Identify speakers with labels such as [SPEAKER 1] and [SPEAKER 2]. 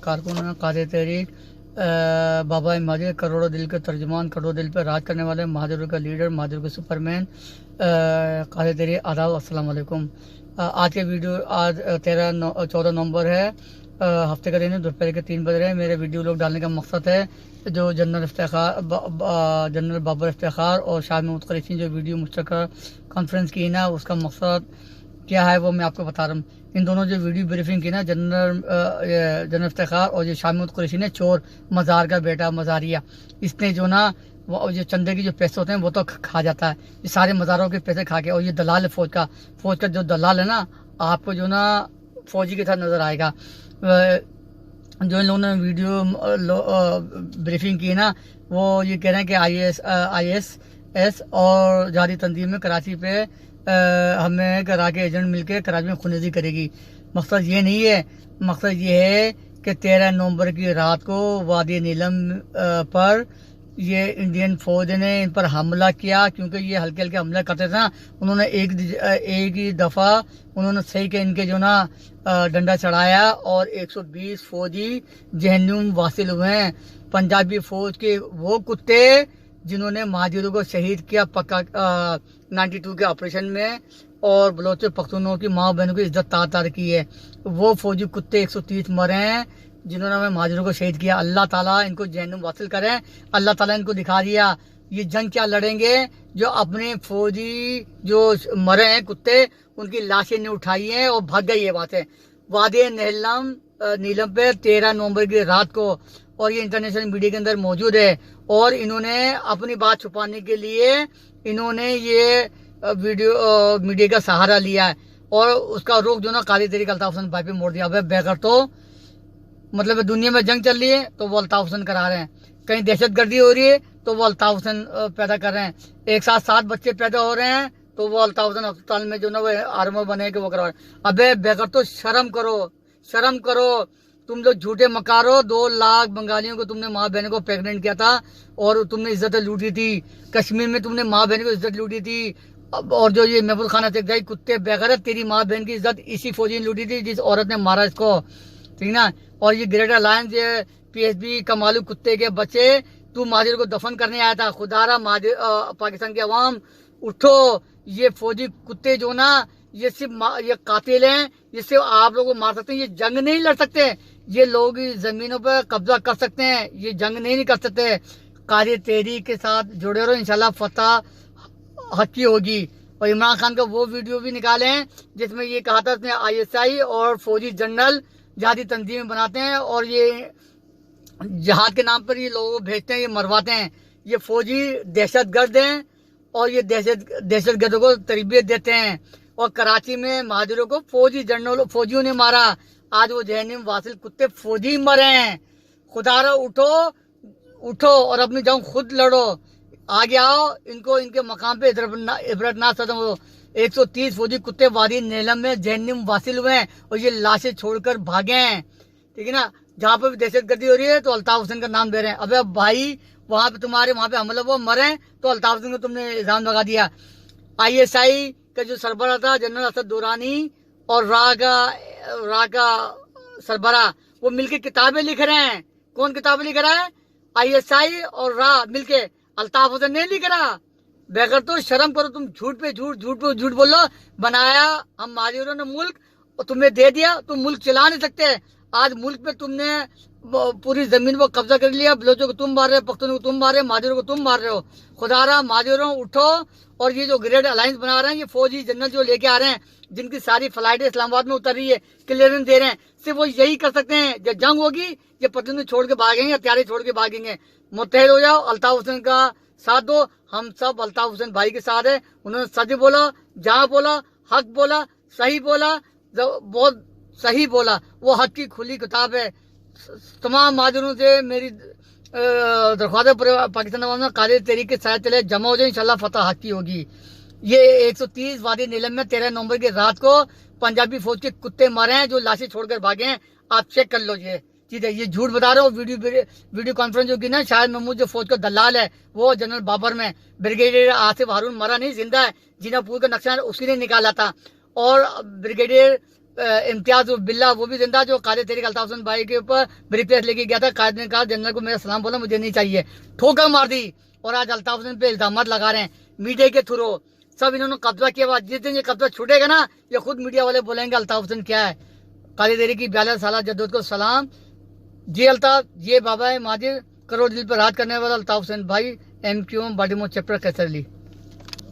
[SPEAKER 1] कारकुन, कादिर तहरीक, बाबा महाजिर, करोड़ों दिल के तर्जुमान, करोड़ों दिल पे राज करने वाले, महाजिरों का लीडर, महाजिरों का सुपरमैन, कादिर तहरीक। आदाब, अस्सलाम वालेकुम। आज के वीडियो आज 14 नवंबर है, हफ्ते का दिन है, दोपहर के 3 बज रहे हैं। मेरे वीडियो लोग डालने का मकसद है जो जनरल बाबर इफ्तिखार और शाह महमूद कुरैशी जो वीडियो मुश्तरका कॉन्फ्रेंस की ना, उसका मकसद क्या है वो मैं आपको बता रहा हूँ। इन दोनों जो वीडियो ब्रीफिंग की ना, जनरल इफ्तिखार और जो शाह महमूद कुरैशी ने, चोर मज़ार का बेटा मज़ारिया, इसने जो ना वो जो चंदे के जो पैसे होते हैं वो तो खा जाता है, ये सारे मज़ारों के पैसे खा के। और ये दलाल है फौज का जो दलाल है ना, आपको जो ना फौजी के साथ नज़र आएगा। जो इन लोगों ने वीडियो ब्रीफिंग की ना, वो ये कह रहे हैं कि ISS और जारी तंजीम में कराची पे हमें करा के एजेंट मिलके कराची में खुनेजी करेगी। मकसद ये नहीं है, मकसद ये है कि 13 नवंबर की रात को वादी नीलम पर ये इंडियन फौज ने इन पर हमला किया, क्योंकि ये हल्के हल्के हमला करते थे ना। उन्होंने एक ही दफ़ा उन्होंने सही के इनके जो ना डंडा चढ़ाया और 120 फौजी जहन्नुम वासिल हुए हैं। पंजाबी फौज के वो कुत्ते जिन्होंने महाजिरों को शहीद किया 92 के ऑपरेशन में, और बलोच पख्तूनों की माँ बहनों की इज्जत तार की है, वो फौजी कुत्ते 130 मरे हैं जिन्होंने हमें महाजिरों को शहीद किया। अल्लाह ताला इनको जहन्नुम वासिल करें। अल्लाह ताला इनको दिखा दिया ये जंग क्या लड़ेंगे, जो अपने फौजी जो मरे हैं कुत्ते, उनकी लाशें नहीं उठाई हैं और भाग गई है वहां से। वादी नीलम पे 13 नवंबर की रात को, और ये इंटरनेशनल मीडिया के अंदर मौजूद है। और इन्होंने अपनी बात छुपाने के लिए इन्होंने ये वीडियो मीडिया का सहारा लिया है, और उसका रुख जो ना काली तरीके अल्ताफ हुसैन भाई पे मोड़ दिया। अब बेगर तो मतलब दुनिया में जंग चल रही है तो वो अल्ताफ हुसैन करा रहे हैं, कहीं दहशतगर्दी हो रही है तो वो अल्ताफ हुसैन पैदा कर रहे हैं, एक साथ 7 बच्चे पैदा हो रहे हैं तो वो अल्ताफ हुसैन अस्पताल में जो ना वो आर्मर बने के वो करा रहे हैं। अबे बेगर तो शर्म करो। तुम लोग झूठे मकारो। 2 लाख बंगालियों को तुमने माँ बहनों को प्रेग्नेंट किया था और तुमने इज्जत लूटी थी। कश्मीर में तुमने माँ बहन को इज्जत लूटी थी। और जो ये महबूब खाना तक गई कुत्ते बेगैरत, तेरी माँ बहन की इज्जत इसी फौजी ने लूटी थी जिस औरत ने मारा इसको, ठीक ना। और ये ग्रेटर अलायंस, ये PSB कमालू कुत्ते के बच्चे, तू महाजिर को दफन करने आया था। खुदारा पाकिस्तान की अवाम उठो। ये फौजी कुत्ते जो ना, ये सिर्फ ये कातिल हैं, ये सिर्फ आप लोगों को मार सकते हैं, ये जंग नहीं लड़ सकते। ये लोग जमीनों पर कब्जा कर सकते हैं, ये जंग नहीं कर सकते। कारी तहरीक के साथ जुड़े रहो, इंशाल्लाह फतह हक की होगी। और इमरान खान का वो वीडियो भी निकाले हैं जिसमें ये कहा था उसने ISI और फौजी जनरल जिहादी तंजीमें बनाते हैं और ये जिहाद के नाम पर ये लोगों को भेजते हैं, ये मरवाते हैं। ये फौजी दहशतगर्द हैं और ये दहशतगर्दों को तरबियत देते हैं। और कराची में महाजिरों को फौजियों ने मारा। आज वो जहन्नुम वासिल कुत्ते फौजी मरे हैं। खुदारा उठो और अपनी जंग खुद लड़ो। आगे आओ, इनको इनके मकाम पे इबरतनाक सदम हो। 130 फौजी कुत्ते वादी नीलम में जहन्नुम वासिल हुए हैं और ये लाशें छोड़कर भागे हैं, ठीक है ना। जहाँ पे भी दहशतगर्दी हो रही है तो अल्ताफ हुसैन का नाम दे रहे हैं। अबे भाई, वहां पे तुम्हारे वहां पे हमला वो मरे तो अल्ताफ हुसैन को तुमने इल्जाम लगा दिया। ISI का जो सरबराह था जनरल असद दुरानी और रा का सरबराह, वो मिलके किताबें लिख रहे हैं। कौन किताबें लिख रहा है? ISI और रा मिलके, अल्ताफ हुसैन नहीं लिख रहा। बेगर तो शर्म करो, तुम झूठ पे झूठ बोलो। बनाया हम महाजिरों ने मुल्क और तुम्हें दे दिया, तुम मुल्क चला नहीं सकते। आज मुल्क पे तुमने पूरी जमीन पर कब्जा कर लिया। बलोचों को तुम मार रहे हो, पख्तूनों को तुम मार रहे हो, महाजिरों को तुम मार रहे हो। खुदारा महाजिरों उठो। और ये जो ग्रेट अलायंस बना रहे हैं, ये फौजी जनरल जो लेके आ रहे हैं, जिनकी सारी फ्लाइटें इस्लामाबाद में उतर रही है, क्लियरेंस दे रहे हैं, सिर्फ वो यही कर सकते हैं। जब जंग होगी ये पतंग छोड़ के भागेंगे या त्यारे छोड़ के भागेंगे। मुत्तहिद हो जाओ, अल्ताफ हुसैन का साथ दो। हम सब अल्ताफ हुसैन भाई के साथ है। उन्होंने सच बोला, जहाँ बोला, हक बोला, सही बोला, बहुत सही बोला। वो हक की खुली किताब है। तमाम महाजिरों से मेरी दरख्वास्त पाकिस्तान में काले तरीके के साथ चले, जमा हो जाए, इंशाल्लाह फतह हक की होगी। ये 130 वादी नीलम में 13 नवंबर की रात को पंजाबी फौज के कुत्ते मारे हैं जो लाशें छोड़कर भागे हैं। आप चेक कर लो ये चीज है, ये झूठ बता रहे हो। वीडियो कॉन्फ्रेंस जो की ना, शायद महमूद जो फौज का दलाल है वो जनरल बाबर में ब्रिगेडियर आसिफ हारून मरा नहीं, जिंदा है। जीनापुर का नक्शा उसकी ने निकाला था। और ब्रिगेडियर इम्तियाज बिल्ला वो भी जिंदा, जो कायदे तहरीक अल्ताफ हुसैन भाई के ऊपर ब्रीफकेस लेके गया था। कायदे ने कहा जनरल को मेरा सलाम बोला, मुझे नहीं चाहिए, ठोकर मार दी। और आज अल्ताफ हुसैन पे इल्जाम लगा रहे हैं मीडिया के थ्रू, सब इन्होंने कब्जा किया। जिस दिन ये कब्जा छूटेगा ना, ये खुद मीडिया वाले बोलेंगे अल्ताफ हुसैन क्या है। कायदे तहरीक की 42 साल जद्दोजहद को सलाम। जी अल्ताफ, ये बाबा है माजिद, करोड़ दिल पर राज करने वाला अल्ताफ हुसैन भाई, एम क्यू एम बाल्टी मो चैप्टर कैसर ली।